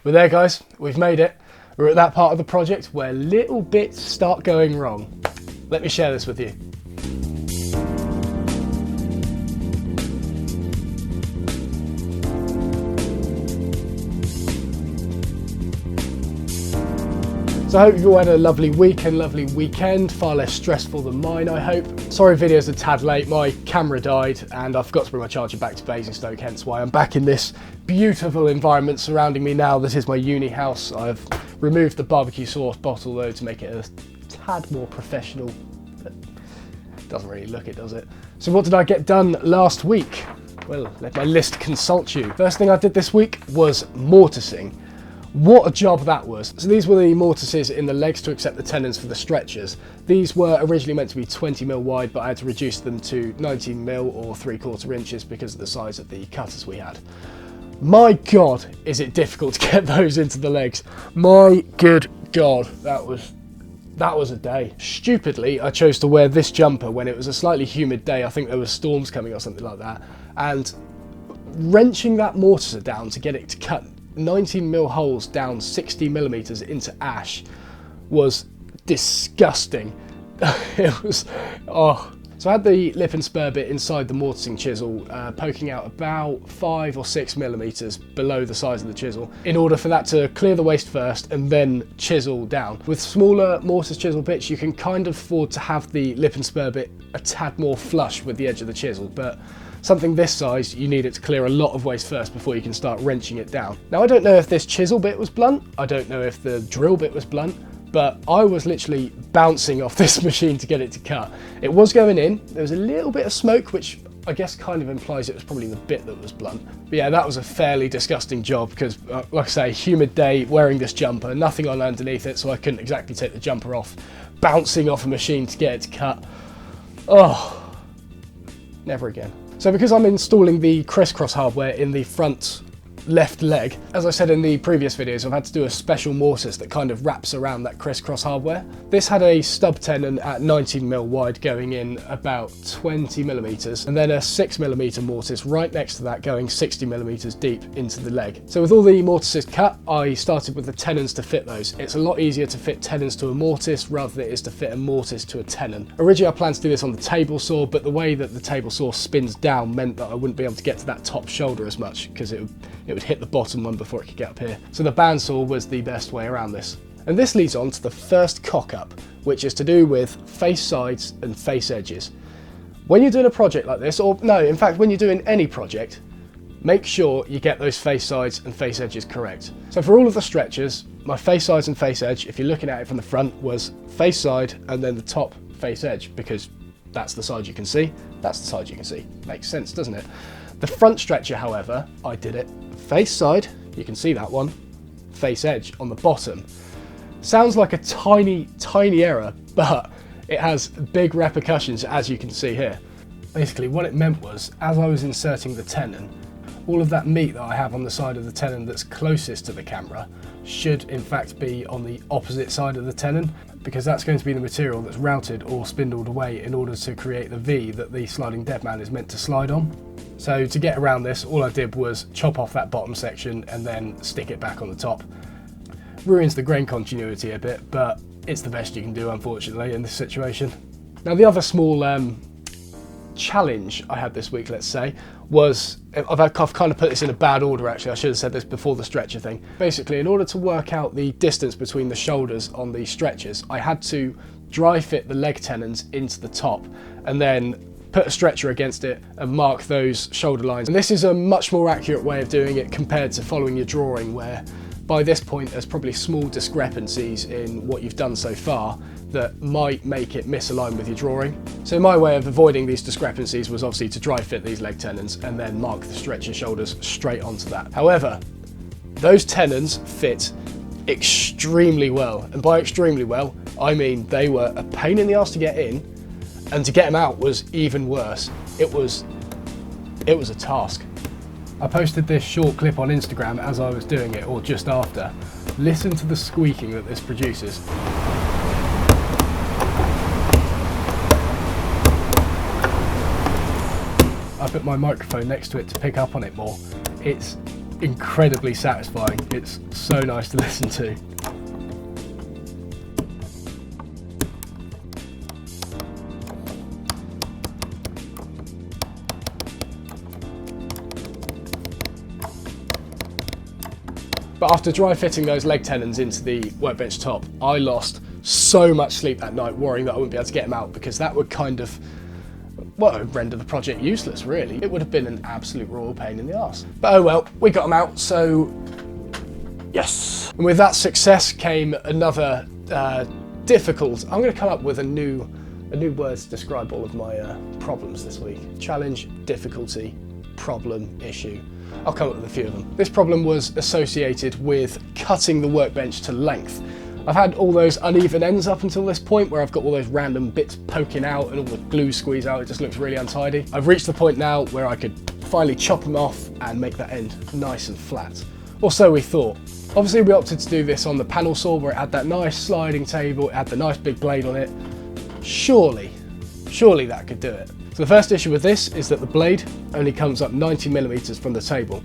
But there guys, we've made it. We're at that part of the project where little bits start going wrong. Let me share this with you. So I hope you've all had a lovely week and lovely weekend, far less stressful than mine, I hope. Sorry video's a tad late, my camera died and I forgot to bring my charger back to Basingstoke, hence why I'm back in this beautiful environment surrounding me now. This is my uni house. I've removed the barbecue sauce bottle though to make it a tad more professional. But doesn't really look it, does it? So what did I get done last week? Well, let my list consult you. First thing I did this week was mortising. What a job that was. So these were the mortises in the legs to accept the tenons for the stretchers. These were originally meant to be 20mm wide, but I had to reduce them to 19mm or 3/4 inches because of the size of the cutters we had. My God, is it difficult to get those into the legs. My good God, that was a day. Stupidly, I chose to wear this jumper when it was a slightly humid day. I think there were storms coming or something like that. And wrenching that mortiser down to get it to cut 19mm holes down 60mm into ash was disgusting. It was, oh. So I had the lip and spur bit inside the mortising chisel poking out about 5 or 6mm below the size of the chisel in order for that to clear the waste first and then chisel down. With smaller mortise chisel bits you can kind of afford to have the lip and spur bit a tad more flush with the edge of the chisel, but something this size, you need it to clear a lot of waste first before you can start wrenching it down. Now I don't know if this chisel bit was blunt, I don't know if the drill bit was blunt, but I was literally bouncing off this machine to get it to cut. It was going in, there was a little bit of smoke, which I guess kind of implies it was probably the bit that was blunt. But yeah, that was a fairly disgusting job because, like I say, humid day, wearing this jumper, nothing on underneath it, so I couldn't exactly take the jumper off, bouncing off a machine to get it to cut. Oh, never again. So because I'm installing the crisscross hardware in the front left leg, as I said in the previous videos, I've had to do a special mortise that kind of wraps around that crisscross hardware. This had a stub tenon at 19mm wide going in about 20mm, and then a 6mm mortise right next to that going 60mm deep into the leg. So with all the mortises cut, I started with the tenons to fit those. It's a lot easier to fit tenons to a mortise rather than it is to fit a mortise to a tenon. Originally I planned to do this on the table saw, but the way that the table saw spins down meant that I wouldn't be able to get to that top shoulder as much because it would hit the bottom one before it could get up here. So the bandsaw was the best way around this. And this leads on to the first cock up, which is to do with face sides and face edges. When you're doing a project like this, or no, in fact, when you're doing any project, make sure you get those face sides and face edges correct. So for all of the stretchers, my face sides and face edge, if you're looking at it from the front, was face side and then the top face edge, because that's the side you can see, that's the side you can see. Makes sense, doesn't it? The front stretcher, however, I did it face side, you can see that one, face edge on the bottom. Sounds like a tiny error, but it has big repercussions, as you can see here. Basically what it meant was, as I was inserting the tenon, all of that meat that I have on the side of the tenon that's closest to the camera should in fact be on the opposite side of the tenon, because that's going to be the material that's routed or spindled away in order to create the V that the sliding deadman is meant to slide on. So to get around this, all I did was chop off that bottom section and then stick it back on the top. Ruins the grain continuity a bit, but it's the best you can do, unfortunately, in this situation. Now the other small challenge I had this week, let's say, was, I've kind of put this in a bad order actually, I should have said this before the stretcher thing. Basically, in order to work out the distance between the shoulders on the stretchers, I had to dry fit the leg tenons into the top and then put a stretcher against it and mark those shoulder lines. And this is a much more accurate way of doing it compared to following your drawing, where by this point there's probably small discrepancies in what you've done so far that might make it misalign with your drawing. So my way of avoiding these discrepancies was obviously to dry fit these leg tenons and then mark the stretcher shoulders straight onto that. However, those tenons fit extremely well, and by extremely well I mean they were a pain in the ass to get in, and to get them out was even worse. It was a task. I posted this short clip on Instagram as I was doing it, or just after. Listen to the squeaking that this produces. I put my microphone next to it to pick up on it more. It's incredibly satisfying. It's so nice to listen to. But after dry fitting those leg tenons into the workbench top, I lost so much sleep that night worrying that I wouldn't be able to get them out, because that would kind of, well, render the project useless, really. It would have been an absolute royal pain in the arse. But oh well, we got them out, so yes. And with that success came another difficult, I'm going to come up with a new word to describe all of my problems this week. Challenge, difficulty, problem, issue. I'll come up with a few of them. This problem was associated with cutting the workbench to length. I've had all those uneven ends up until this point where I've got all those random bits poking out and all the glue squeeze out. It just looks really untidy. I've reached the point now where I could finally chop them off and make that end nice and flat. Or so we thought. Obviously we opted to do this on the panel saw where it had that nice sliding table, it had the nice big blade on it. Surely that could do it. So the first issue with this is that the blade only comes up 90mm from the table.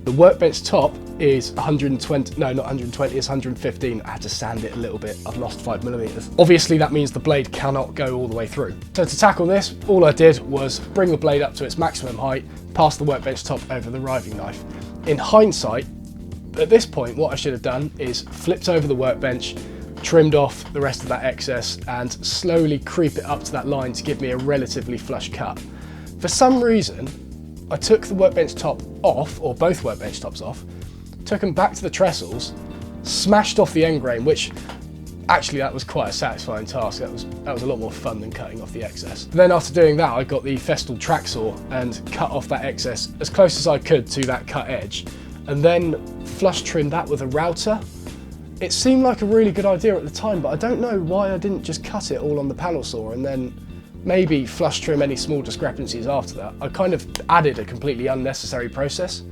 The workbench top is 120, no not 120, it's 115. I had to sand it a little bit, I've lost 5mm. Obviously that means the blade cannot go all the way through. So to tackle this, all I did was bring the blade up to its maximum height, pass the workbench top over the riving knife. In hindsight, at this point what I should have done is flipped over the workbench, trimmed off the rest of that excess and slowly creep it up to that line to give me a relatively flush cut. For some reason, I took the workbench top off, or both workbench tops off, took them back to the trestles, smashed off the end grain, which actually that was quite a satisfying task. That was a lot more fun than cutting off the excess. Then after doing that, I got the Festool track saw and cut off that excess as close as I could to that cut edge, and then flush trimmed that with a router. It seemed like a really good idea at the time, but I don't know why I didn't just cut it all on the panel saw and then maybe flush trim any small discrepancies after that. I kind of added a completely unnecessary process.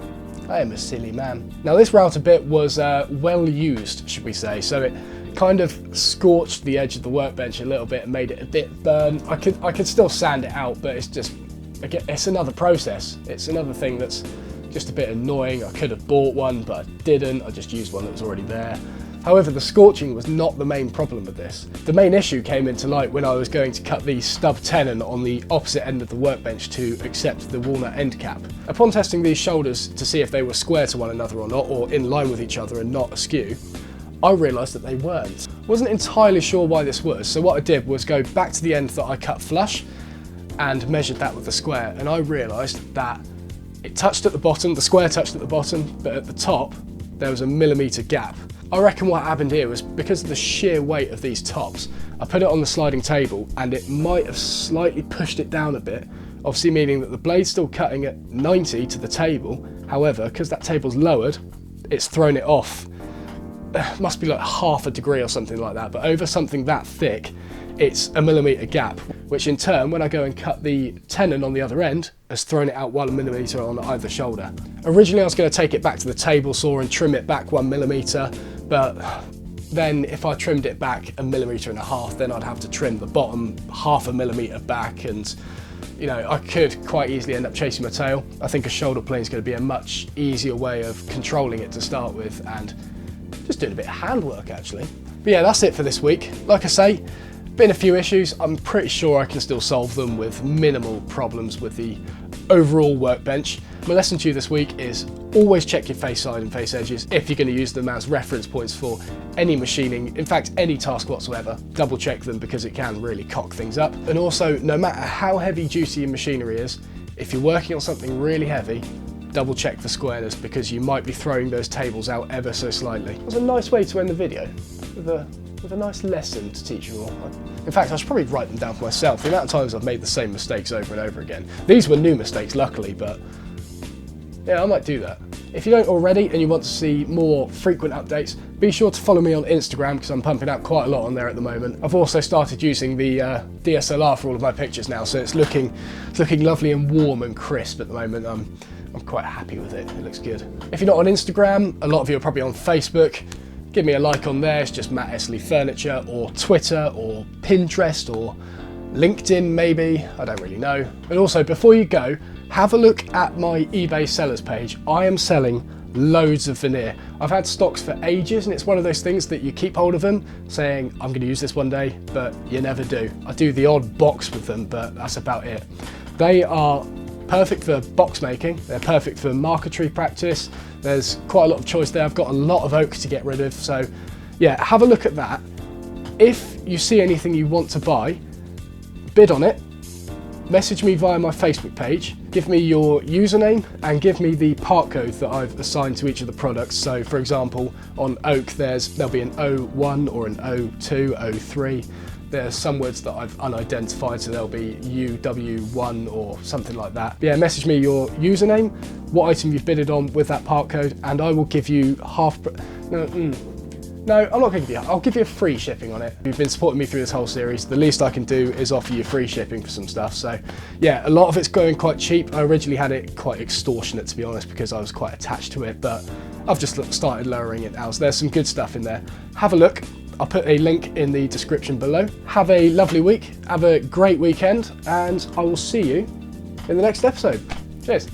I am a silly man. Now this router bit was well used, should we say, so it kind of scorched the edge of the workbench a little bit and made it a bit burnt. I could still sand it out, but it's just, again, it's another process. It's another thing that's just a bit annoying. I could have bought one, but I didn't. I just used one that was already there. However, the scorching was not the main problem with this. The main issue came into light when I was going to cut the stub tenon on the opposite end of the workbench to accept the walnut end cap. Upon testing these shoulders to see if they were square to one another or not, or in line with each other and not askew, I realised that they weren't. Wasn't entirely sure why this was, so what I did was go back to the end that I cut flush and measured that with the square, and I realised that it touched at the bottom, the square touched at the bottom, but at the top there was a millimetre gap. I reckon what happened here was because of the sheer weight of these tops, I put it on the sliding table and it might have slightly pushed it down a bit, obviously meaning that the blade's still cutting at 90 to the table. However, because that table's lowered, it's thrown it off. Must be like half a degree or something like that, but over something that thick, it's a millimetre gap, which in turn, when I go and cut the tenon on the other end, has thrown it out 1mm on either shoulder. Originally I was going to take it back to the table saw and trim it back 1mm, but then if I trimmed it back 1.5 mm, then I'd have to trim the bottom 0.5 mm back, and you know, I could quite easily end up chasing my tail. I think a shoulder plane is going to be a much easier way of controlling it to start with, and just doing a bit of handwork actually. But yeah, that's it for this week. Like I say, been a few issues. I'm pretty sure I can still solve them with minimal problems with the overall workbench. My lesson to you this week is always check your face side and face edges if you're going to use them as reference points for any machining, in fact any task whatsoever. Double check them because it can really cock things up. And also, no matter how heavy duty your machinery is, if you're working on something really heavy, double check the squareness because you might be throwing those tables out ever so slightly. It was a nice way to end the video, with a nice lesson to teach you all. In fact, I should probably write them down for myself. The amount of times I've made the same mistakes over and over again. These were new mistakes, luckily, but yeah, I might do that. If you don't already and you want to see more frequent updates, be sure to follow me on Instagram because I'm pumping out quite a lot on there at the moment. I've also started using the DSLR for all of my pictures now, so it's looking lovely and warm and crisp at the moment. I'm quite happy with it. It looks good. If you're not on Instagram, a lot of you are probably on Facebook. Give me a like on there. It's just Matt Estlea Furniture, or Twitter, or Pinterest, or LinkedIn maybe. I don't really know. And also, before you go, have a look at my eBay sellers page. I am selling loads of veneer. I've had stocks for ages, and it's one of those things that you keep hold of them saying, I'm going to use this one day, but you never do. I do the odd box with them, but that's about it. They are perfect for box making, they're perfect for marquetry practice. There's quite a lot of choice there. I've got a lot of oak to get rid of, so yeah, have a look at that. If you see anything you want to buy, bid on it, message me via my Facebook page, give me your username and give me the part code that I've assigned to each of the products. So for example, on oak there'll be an O1 or an O2, O3. There's some words that I've unidentified, so there'll be UW1 or something like that. But yeah, message me your username, what item you've bidded on with that part code, and I will give you No, I'm not going to give you, I'll give you free shipping on it. You've been supporting me through this whole series. The least I can do is offer you free shipping for some stuff. So yeah, a lot of it's going quite cheap. I originally had it quite extortionate, to be honest, because I was quite attached to it, but I've just started lowering it now. So there's some good stuff in there. Have a look. I'll put a link in the description below. Have a lovely week, have a great weekend, and I will see you in the next episode. Cheers.